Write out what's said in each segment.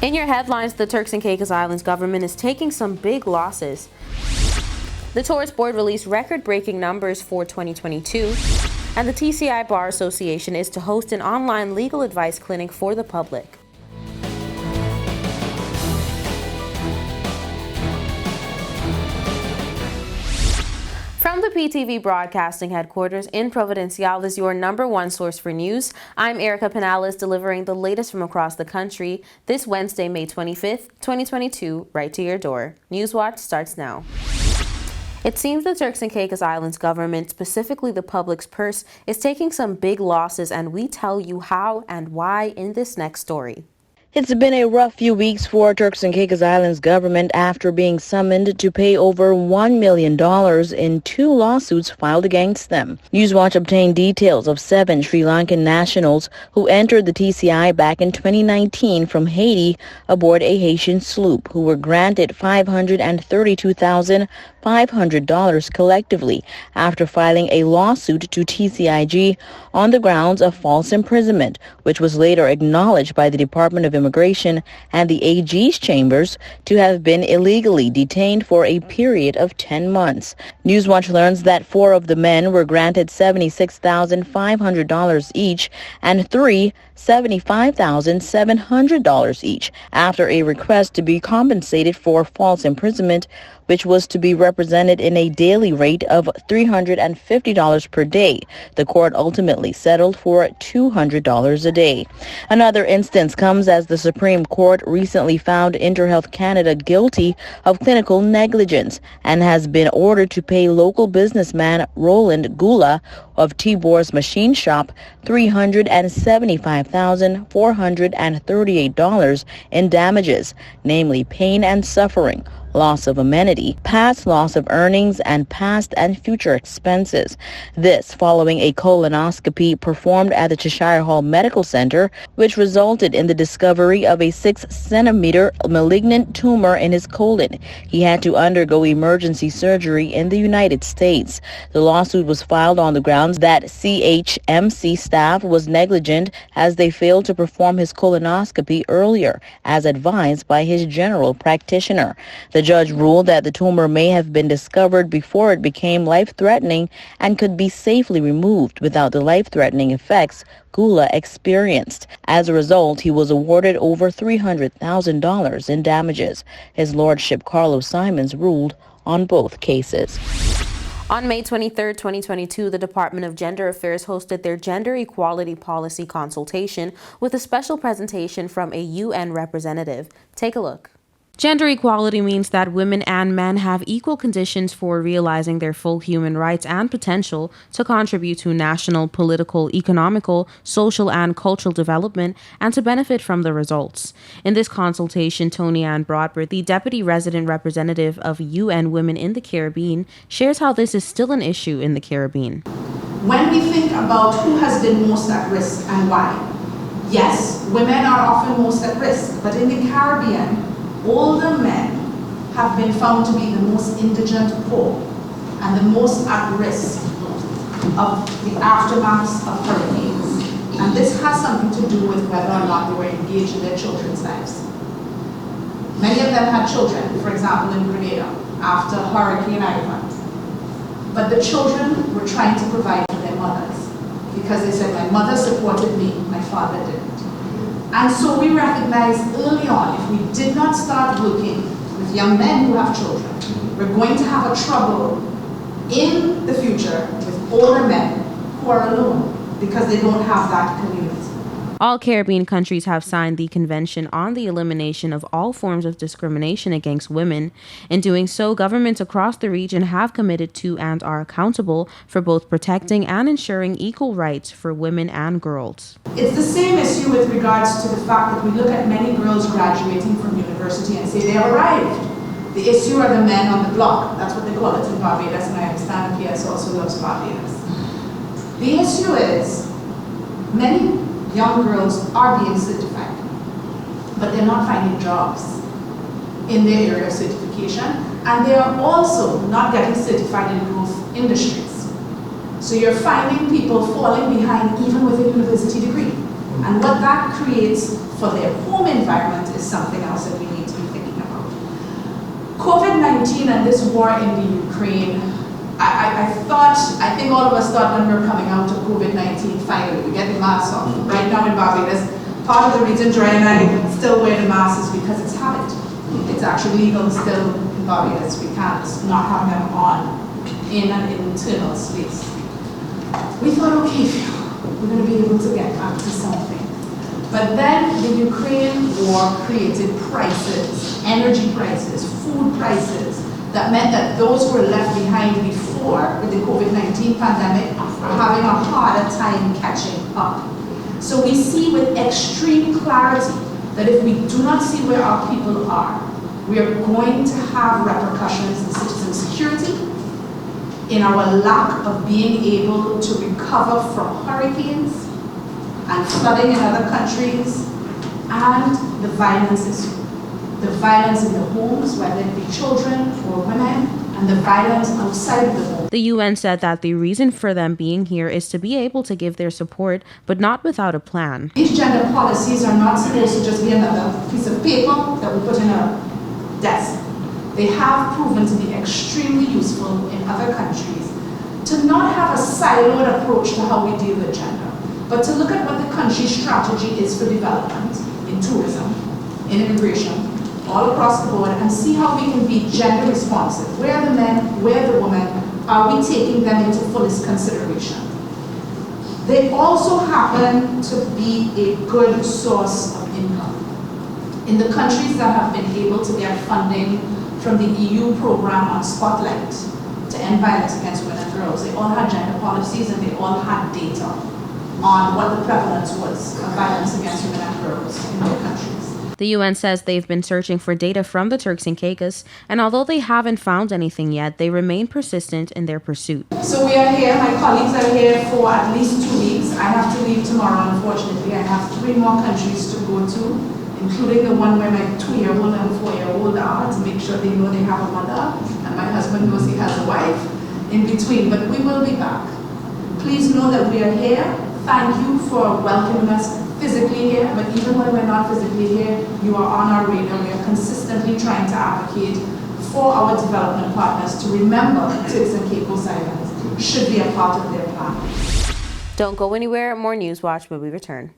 In your headlines, the Turks and Caicos Islands government is taking some big losses. The Tourist Board released record-breaking numbers for 2022, and the TCI Bar Association is to host an online legal advice clinic for the public. From the PTV Broadcasting Headquarters in Providencial is your #1 source for news. I'm Erica Pinales, delivering the latest from across the country this Wednesday, May 25th, 2022, right to your door. Newswatch starts now. It seems the Turks and Caicos Islands government, specifically the public's purse, is taking some big losses, and we tell you how and why in this next story. It's been a rough few weeks for Turks and Caicos Islands government after being summoned to pay over $1 million in 2 lawsuits filed against them. Newswatch obtained details of 7 Sri Lankan nationals who entered the TCI back in 2019 from Haiti aboard a Haitian sloop, who were granted $532,500 collectively after filing a lawsuit to TCIG on the grounds of false imprisonment, which was later acknowledged by the Department of Immigration and the AG's chambers to have been illegally detained for a period of 10 months. Newswatch learns that 4 of the men were granted $76,500 each and 3 $75,700 each after a request to be compensated for false imprisonment, which was to be represented in a daily rate of $350 per day. The court ultimately settled for $200 a day. Another instance comes as the Supreme Court recently found InterHealth Canada guilty of clinical negligence and has been ordered to pay local businessman Roland Gula of Tibor's Machine Shop $375,438 in damages, namely pain and suffering, loss of amenity, past loss of earnings, and past and future expenses. This following a colonoscopy performed at the Cheshire Hall Medical Center, which resulted in the discovery of a 6-centimeter malignant tumor in his colon. He had to undergo emergency surgery in the United States. The lawsuit was filed on the grounds that CHMC staff was negligent as they failed to perform his colonoscopy earlier, as advised by his general practitioner. The judge ruled that the tumor may have been discovered before it became life-threatening and could be safely removed without the life-threatening effects Gula experienced. As a result, he was awarded over $300,000 in damages. His Lordship Carlos Simons ruled on both cases. On May 23, 2022, the Department of Gender Affairs hosted their Gender Equality Policy Consultation with a special presentation from a UN representative. Take a look. Gender equality means that women and men have equal conditions for realizing their full human rights and potential to contribute to national, political, economical, social, and cultural development and to benefit from the results. In this consultation, Tony Ann Broadbert, the Deputy Resident Representative of UN Women in the Caribbean, shares how this is still an issue in the Caribbean. When we think about who has been most at risk and why, yes, women are often most at risk, but in the Caribbean, older men have been found to be the most indigent poor and the most at risk of the aftermaths of hurricanes. And this has something to do with whether or not they were engaged in their children's lives. Many of them had children, for example, in Grenada, after Hurricane Ivan. But the children were trying to provide for their mothers because they said, my mother supported me, my father didn't. And so we recognized early on, if we did not start working with young men who have children, we're going to have a trouble in the future with older men who are alone because they don't have that community. All Caribbean countries have signed the Convention on the Elimination of All Forms of Discrimination Against Women. In doing so, governments across the region have committed to and are accountable for both protecting and ensuring equal rights for women and girls. It's the same issue with regards to the fact that we look at many girls graduating from university and say they have arrived. The issue are the men on the block. That's what they call it in Barbados, and I understand PS also loves Barbados. The issue is many young girls are being certified, but they're not finding jobs in their area of certification, and they are also not getting certified in growth industries. So you're finding people falling behind even with a university degree. And what that creates for their home environment is something else that we need to be thinking about. COVID-19 and this war in the Ukraine, I think all of us thought when we were coming out of COVID-19, finally, we get the masks off. Right now in Barbados, part of the reason Joy and I still wear the masks is because it's habit. It's actually legal still in Barbados. We can't not have them on in an internal space. We thought, okay, we're going to be able to get back to something. But then the Ukraine war created prices, energy prices, food prices, that meant that those who were left behind before with the COVID-19 pandemic are having a harder time catching up. So we see with extreme clarity that if we do not see where our people are, we are going to have repercussions in citizen security, in our lack of being able to recover from hurricanes and flooding in other countries, and the violence issue. The violence in the homes, whether it be children or women, and the violence outside of the home. The UN said that the reason for them being here is to be able to give their support, but not without a plan. These gender policies are not supposed to just be another piece of paper that we put in a desk. They have proven to be extremely useful in other countries to not have a siloed approach to how we deal with gender, but to look at what the country's strategy is for development in tourism, in immigration, all across the board, and see how we can be gender responsive. Where are the men, where are the women? Are we taking them into fullest consideration? They also happen to be a good source of income. In the countries that have been able to get funding from the EU program on Spotlight to end violence against women and girls, they all had gender policies and they all had data on what the prevalence was of violence against women and girls in their countries. The UN says they've been searching for data from the Turks and Caicos, and although they haven't found anything yet, they remain persistent in their pursuit. So we are here, my colleagues are here for at least 2 weeks. I have to leave tomorrow, unfortunately. I have 3 more countries to go to, including the one where my 2-year-old and 4-year-old are, to make sure they know they have a mother, and my husband knows he has a wife in between, but we will be back. Please know that we are here. Thank you for welcoming us physically here, but even when we're not physically here, you are on our radar. We are consistently trying to advocate for our development partners to remember Turks and Caicos Islands should be a part of their plan. Don't go anywhere. More Newswatch when we return.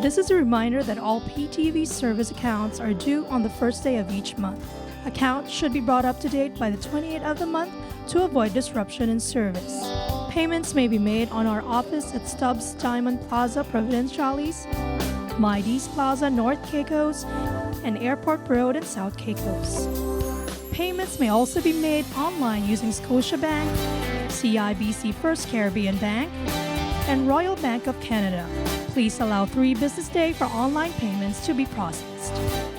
This is a reminder that all PTV service accounts are due on the first day of each month. Accounts should be brought up to date by the 28th of the month to avoid disruption in service. Payments may be made on our office at Stubbs Diamond Plaza, Providenciales, Mides Plaza, North Caicos, and Airport Road in South Caicos. Payments may also be made online using Scotiabank, CIBC First Caribbean Bank, and Royal Bank of Canada. Please allow 3 business days for online payments to be processed.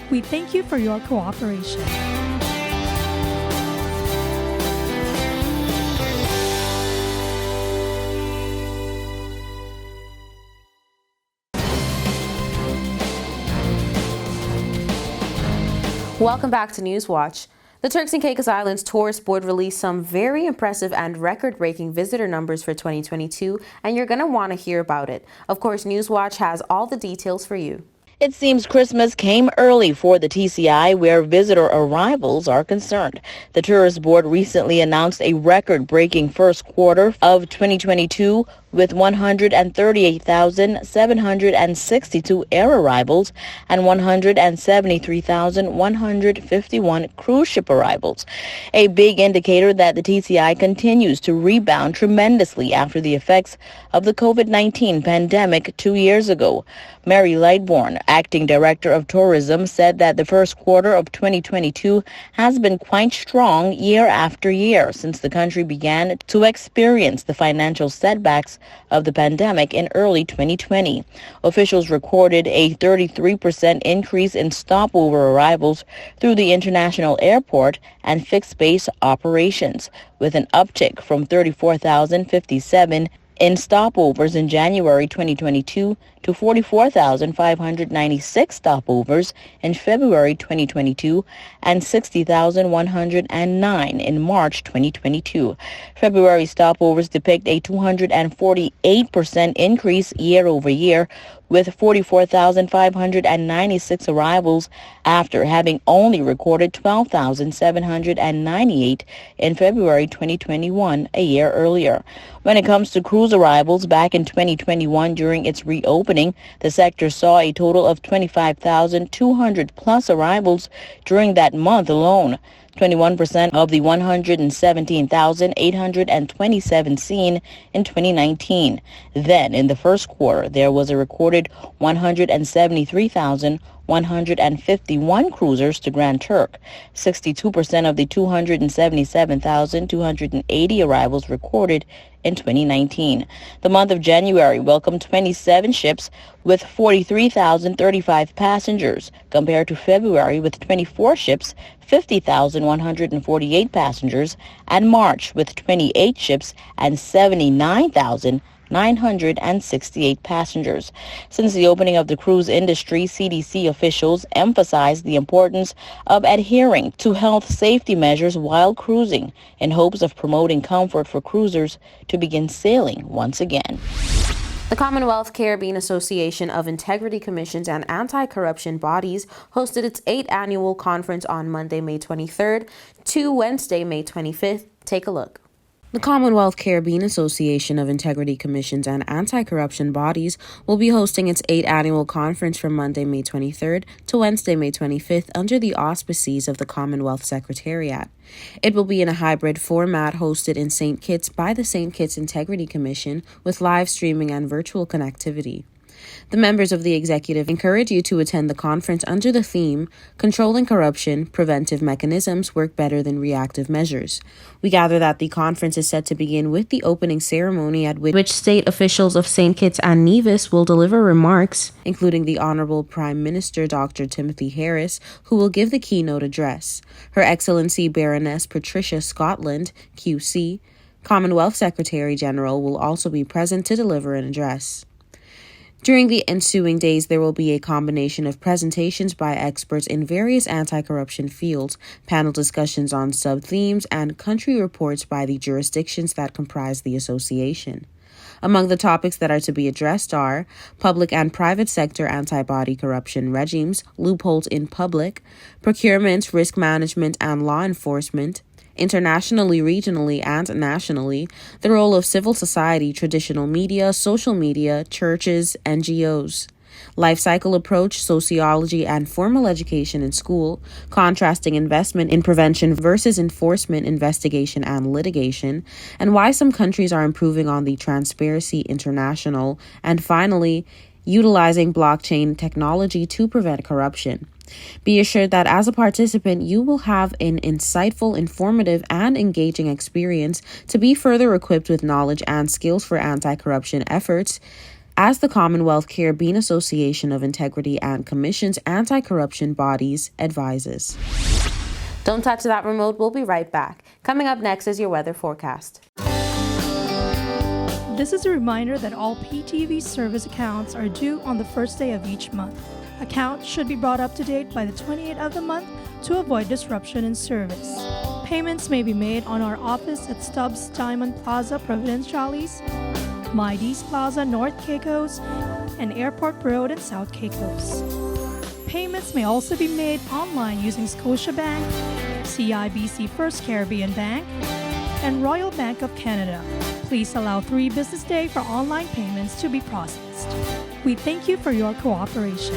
We thank you for your cooperation. Welcome back to Newswatch. The Turks and Caicos Islands Tourist Board released some very impressive and record-breaking visitor numbers for 2022, and you're going to want to hear about it. Of course, Newswatch has all the details for you. It seems Christmas came early for the TCI where visitor arrivals are concerned. The Tourist Board recently announced a record-breaking first quarter of 2022, with 138,762 air arrivals and 173,151 cruise ship arrivals. A big indicator that the TCI continues to rebound tremendously after the effects of the COVID-19 pandemic 2 years ago. Mary Lightbourne, acting director of tourism, said that the first quarter of 2022 has been quite strong year after year since the country began to experience the financial setbacks of the pandemic in early 2020. Officials recorded a 33% increase in stopover arrivals through the international airport and fixed-base operations, with an uptick from 34,057 in stopovers in January 2022 to 44,596 stopovers in February 2022 and 60,109 in March 2022. February stopovers depict a 248% increase year over year, with 44,596 arrivals after having only recorded 12,798 in February 2021, a year earlier. When it comes to cruise arrivals, back in 2021 during its reopening, the sector saw a total of 25,200 plus arrivals during that month alone. 21% of the 117,827 seen in 2019. Then, in the first quarter, there was a recorded 173,151 cruisers to Grand Turk. 62% of the 277,280 arrivals recorded in 2019. The month of January welcomed 27 ships with 43,035 passengers, compared to February with 24 ships, 50,148 passengers, and March with 28 ships and 79,968 passengers. Since the opening of the cruise industry, CDC officials emphasized the importance of adhering to health safety measures while cruising in hopes of promoting comfort for cruisers to begin sailing once again. The Commonwealth Caribbean Association of Integrity Commissions and Anti-Corruption Bodies hosted its 8th annual conference on Monday, May 23rd to Wednesday, May 25th. Take a look. The Commonwealth Caribbean Association of Integrity Commissions and Anti-Corruption Bodies will be hosting its 8th annual conference from Monday, May 23rd to Wednesday, May 25th under the auspices of the Commonwealth Secretariat. It will be in a hybrid format hosted in St. Kitts by the St. Kitts Integrity Commission with live streaming and virtual connectivity. The members of the executive encourage you to attend the conference under the theme, Controlling Corruption, Preventive Mechanisms Work Better Than Reactive Measures. We gather that the conference is set to begin with the opening ceremony at which state officials of St. Kitts and Nevis will deliver remarks, including the Honorable Prime Minister Dr. Timothy Harris, who will give the keynote address. Her Excellency Baroness Patricia Scotland, QC, Commonwealth Secretary General, will also be present to deliver an address. During the ensuing days, there will be a combination of presentations by experts in various anti-corruption fields, panel discussions on sub-themes, and country reports by the jurisdictions that comprise the association. Among the topics that are to be addressed are public and private sector anti-body corruption regimes, loopholes in public, procurement, risk management, and law enforcement, internationally, regionally, and nationally, the role of civil society, traditional media, social media, churches, NGOs, life cycle approach, sociology, and formal education in school, contrasting investment in prevention versus enforcement, investigation, and litigation, and why some countries are improving on the Transparency International, and finally, utilizing blockchain technology to prevent corruption. Be assured that as a participant, you will have an insightful, informative, and engaging experience to be further equipped with knowledge and skills for anti-corruption efforts as the Commonwealth Caribbean Association of Integrity and Commissions Anti-Corruption Bodies advises. Don't touch that remote. We'll be right back. Coming up next is your weather forecast. This is a reminder that all PTV service accounts are due on the first day of each month. Accounts should be brought up to date by the 28th of the month to avoid disruption in service. Payments may be made on our office at Stubbs Diamond Plaza, Providenciales, Mides Plaza, North Caicos, and Airport Road in South Caicos. Payments may also be made online using Scotiabank, CIBC First Caribbean Bank, and Royal Bank of Canada. Please allow 3 business days for online payments to be processed. We thank you for your cooperation.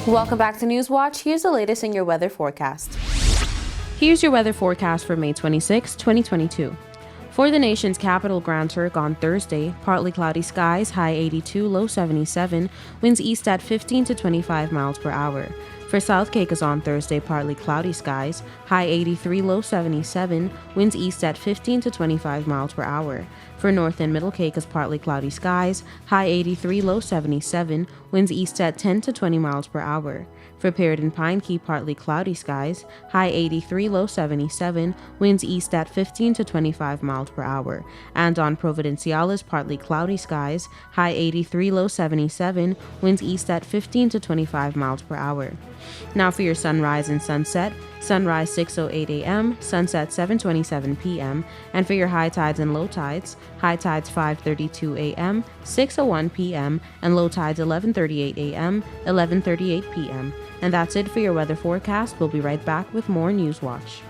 Welcome back to Newswatch. Here's the latest in your weather forecast. Here's your weather forecast for May 26, 2022. For the nation's capital, Grand Turk, on Thursday, partly cloudy skies, high 82, low 77, winds east at 15 to 25 miles per hour. For South Caicos on Thursday, partly cloudy skies, high 83, low 77, winds east at 15 to 25 miles per hour. For North and Middle Caicos, partly cloudy skies, high 83, low 77, winds east at 10 to 20 miles per hour. For Parrot and Pine Key, partly cloudy skies, high 83, low 77, winds east at 15 to 25 miles per hour. And on Providenciales, partly cloudy skies, high 83, low 77, winds east at 15 to 25 miles per hour. Now for your sunrise and sunset. Sunrise 6:08 a.m., sunset 7:27 p.m. And for your high tides and low tides, high tides 5:32 a.m., 6:01 p.m., and low tides 11:38 a.m., 11:38 p.m. And that's it for your weather forecast. We'll be right back with more Newswatch.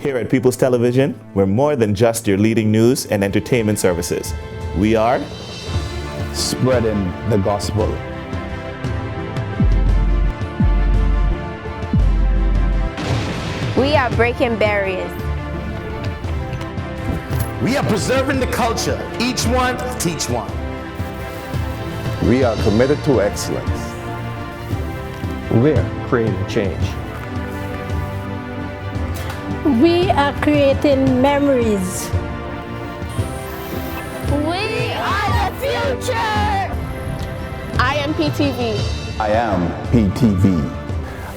Here at People's Television, we're more than just your leading news and entertainment services. We are spreading the gospel. We are breaking barriers. We are preserving the culture. Each one, teach one. We are committed to excellence. We're creating change. We are creating memories. We are the future. I am PTV. I am PTV.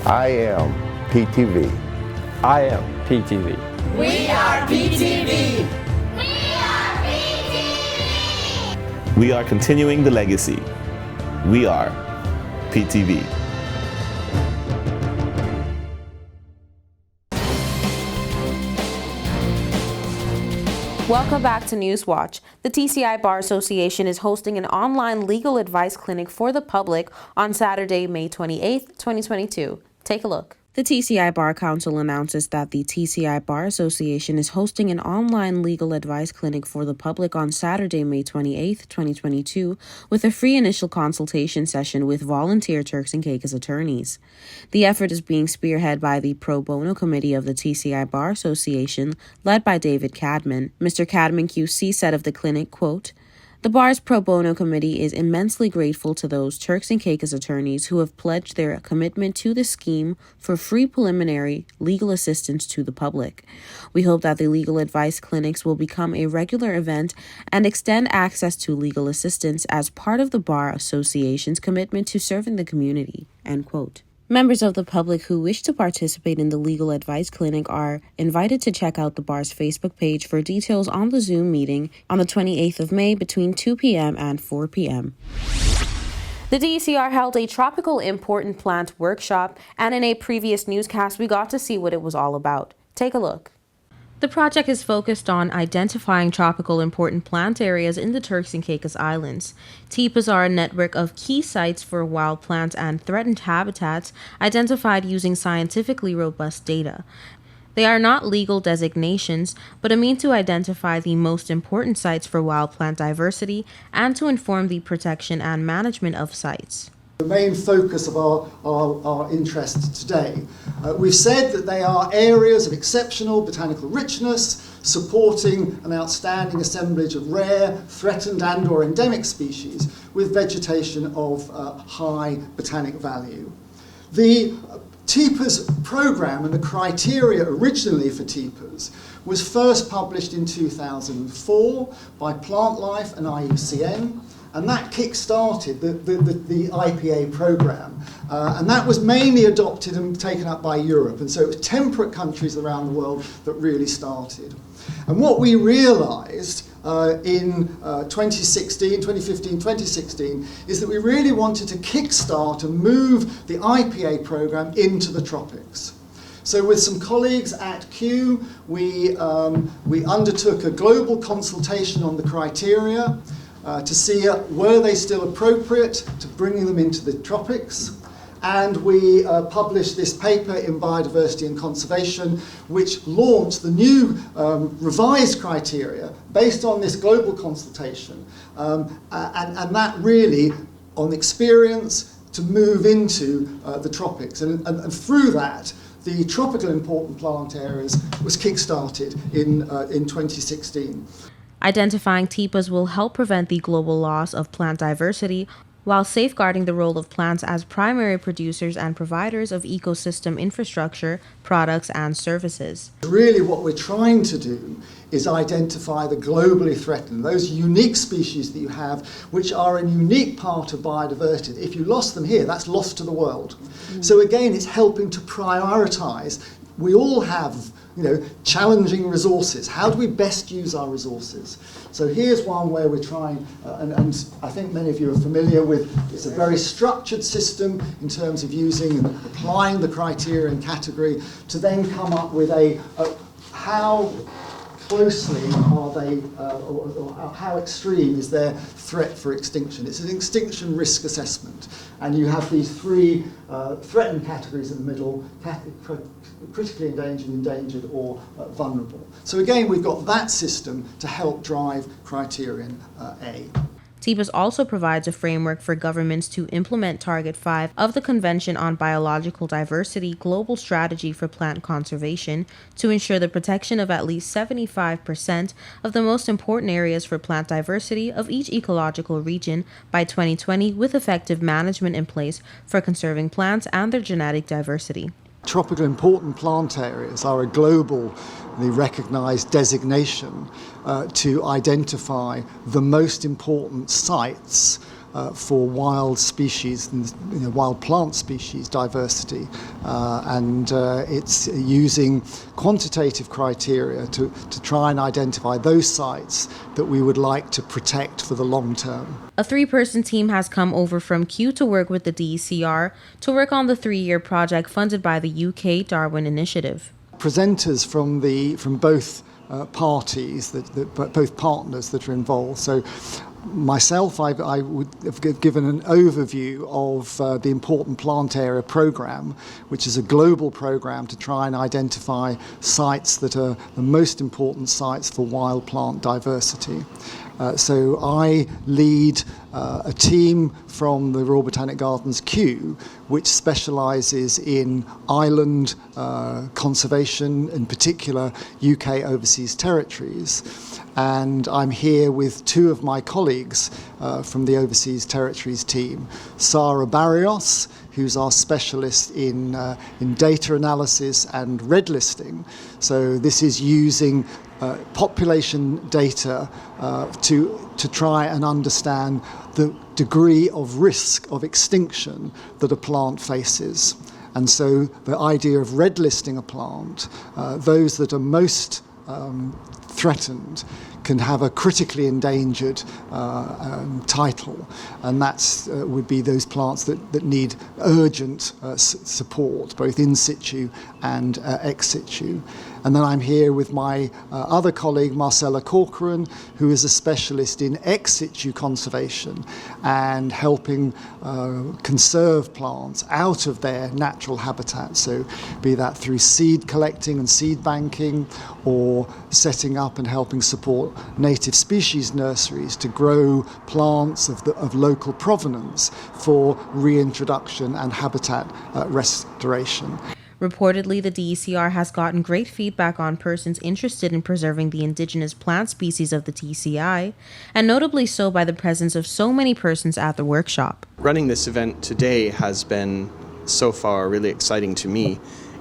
I am PTV. I am PTV. We are PTV. We are continuing the legacy. We are PTV. Welcome back to Newswatch. The TCI Bar Association is hosting an online legal advice clinic for the public on Saturday, May 28th, 2022. Take a look. The TCI Bar Council announces that the TCI Bar Association is hosting an online legal advice clinic for the public on Saturday, May 28th, 2022, with a free initial consultation session with volunteer Turks and Caicos attorneys. The effort is being spearheaded by the Pro Bono Committee of the TCI Bar Association, led by David Cadman. Mr. Cadman QC said of the clinic, quote, "The Bar's Pro Bono Committee is immensely grateful to those Turks and Caicos attorneys who have pledged their commitment to the scheme for free preliminary legal assistance to the public. We hope that the legal advice clinics will become a regular event and extend access to legal assistance as part of the Bar Association's commitment to serving the community." End quote. Members of the public who wish to participate in the legal advice clinic are invited to check out the bar's Facebook page for details on the Zoom meeting on the 28th of May between 2 p.m. and 4 p.m. The DECR held a tropical important plant workshop, and in a previous newscast, we got to see what it was all about. Take a look. The project is focused on identifying tropical important plant areas in the Turks and Caicos Islands. TIPAs are a network of key sites for wild plants and threatened habitats identified using scientifically robust data. They are not legal designations, but a means to identify the most important sites for wild plant diversity and to inform the protection and management of sites. The main focus of our interest today. We've said that they are areas of exceptional botanical richness, supporting an outstanding assemblage of rare, threatened and/or endemic species with vegetation of high botanic value. The TIPA's program and the criteria originally for TIPAs was first published in 2004 by Plant Life and IUCN, and that kick-started the IPA program. And that was mainly adopted and taken up by Europe, and so it was temperate countries around the world that really started. And what we realised in 2015, 2016, is that we really wanted to kickstart and move the IPA program into the tropics. So with some colleagues at Kew, we undertook a global consultation on the criteria to see were they still appropriate to bringing them into the tropics. And we published this paper in Biodiversity and Conservation, which launched the new revised criteria based on this global consultation. And that really, on experience, to move into the tropics. And through that, the tropical important plant areas was kick-started in 2016. Identifying TIPAs will help prevent the global loss of plant diversity while safeguarding the role of plants as primary producers and providers of ecosystem infrastructure, products, and services. Really what we're trying to do is identify the globally threatened, those unique species that you have, which are a unique part of biodiversity. If you lost them here, that's lost to the world. So again, it's helping to prioritise. We all have, challenging resources. How do we best use our resources? So here's one where we're trying, and I think many of you are familiar with, it's a very structured system in terms of using and applying the criterion category to then come up with how closely are they, or how extreme is their threat for extinction. It's an extinction risk assessment. And you have these three threatened categories in the middle, critically endangered, or vulnerable. So again, we've got that system to help drive criterion A. TIPAs also provides a framework for governments to implement Target 5 of the Convention on Biological Diversity Global Strategy for Plant Conservation to ensure the protection of at least 75% of the most important areas for plant diversity of each ecological region by 2020, with effective management in place for conserving plants and their genetic diversity. Tropical important plant areas are a globally recognised designation to identify the most important sites for wild species, wild plant species diversity, and it's using quantitative criteria to try and identify those sites that we would like to protect for the long term. A 3-person team has come over from Kew to work with the DECR to work on the 3-year project funded by the UK Darwin Initiative. Presenters from both parties, both partners that are involved. So myself, I would have given an overview of the Important Plant Area Programme, which is a global programme to try and identify sites that are the most important sites for wild plant diversity. So I lead a team from the Royal Botanic Gardens Kew, which specialises in island conservation, in particular UK overseas territories. And I'm here with 2 of my colleagues from the Overseas Territories team, Sarah Barrios, who's our specialist in data analysis and red listing. So this is using population data to try and understand the degree of risk of extinction that a plant faces. And so the idea of red listing a plant, those that are most threatened can have a critically endangered title, and that's would be those plants that need urgent support, both in situ and ex situ. And then I'm here with my other colleague, Marcella Corcoran, who is a specialist in ex situ conservation and helping conserve plants out of their natural habitat. So be that through seed collecting and seed banking, or setting up and helping support native species nurseries to grow plants of local provenance for reintroduction and habitat restoration. Reportedly, the DECR has gotten great feedback on persons interested in preserving the indigenous plant species of the TCI, and notably so by the presence of so many persons at the workshop. Running this event today has been so far really exciting to me,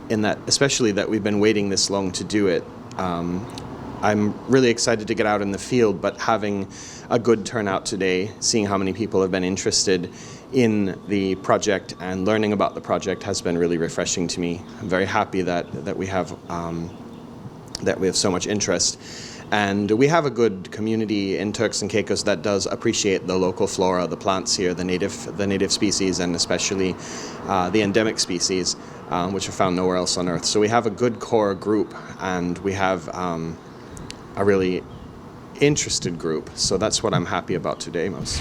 in that, especially that we've been waiting this long to do it. I'm really excited to get out in the field, but having a good turnout today, seeing how many people have been interested in the project and learning about the project has been really refreshing to me. I'm very happy that we have so much interest. And we have a good community in Turks and Caicos that does appreciate the local flora, the plants here, the native species, and especially the endemic species, which are found nowhere else on Earth. So we have a good core group, and we have a really interested group. So that's what I'm happy about today most.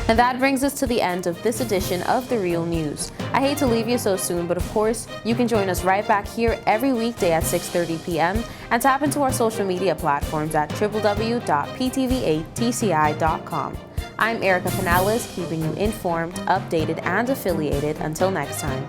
And that brings us to the end of this edition of The Real News. I hate to leave you so soon, but of course, you can join us right back here every weekday at 6:30 p.m. and tap into our social media platforms at www.ptv8tci.com. I'm Erica Canales, keeping you informed, updated, and affiliated. Until next time.